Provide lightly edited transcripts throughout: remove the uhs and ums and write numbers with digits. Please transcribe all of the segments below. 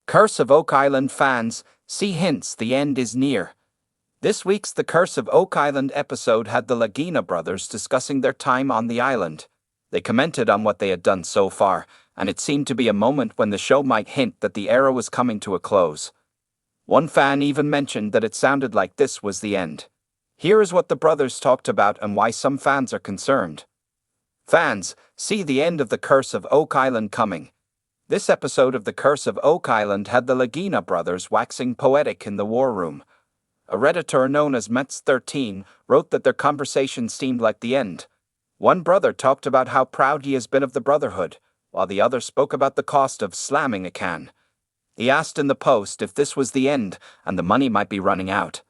Curse of Oak Island fans, see hints the end is near. This week's The Curse of Oak Island episode had the Lagina brothers discussing their time on the island. They commented on what they had done so far, and it seemed to be a moment when the show might hint that the era was coming to a close. One fan even mentioned that it sounded like this was the end. Here is what the brothers talked about and why some fans are concerned. Fans, see the end of The Curse of Oak Island coming. This episode of The Curse of Oak Island had the Lagina brothers waxing poetic in the war room. A Redditor known as Metz13 wrote that their conversation seemed like the end. One brother talked about how proud he has been of the Brotherhood, while the other spoke about the cost of slamming a can. He asked in the post if this was the end and the money might be running out.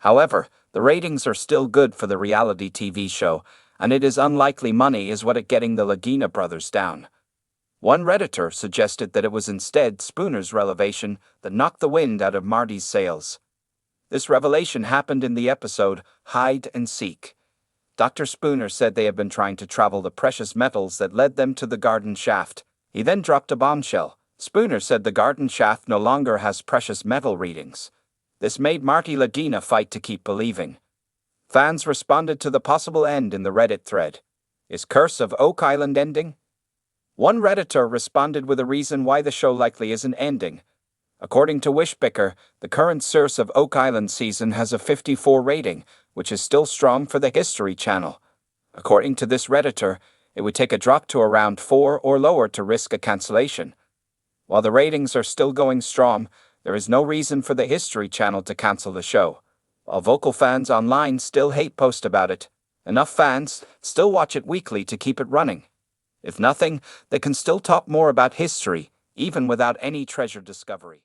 However, the ratings are still good for the reality TV show, and it is unlikely money is what is getting the Lagina brothers down. One Redditor suggested that it was instead Spooner's revelation that knocked the wind out of Marty's sails. This revelation happened in the episode Hide and Seek. Dr. Spooner said they had been trying to travel the precious metals that led them to the garden shaft. He then dropped a bombshell. Spooner said the garden shaft no longer has precious metal readings. This made Marty Lagina fight to keep believing. Fans responded to the possible end in the Reddit thread. Is Curse of Oak Island ending? One Redditor responded with a reason why the show likely isn't ending. According to Wishpicker, the current Curse of Oak Island season has a 54 rating, which is still strong for the History Channel. According to this Redditor, it would take a drop to around 4 or lower to risk a cancellation. While the ratings are still going strong, there is no reason for the History Channel to cancel the show. While vocal fans online still hate post about it, enough fans still watch it weekly to keep it running. If nothing, they can still talk more about history, even without any treasure discovery.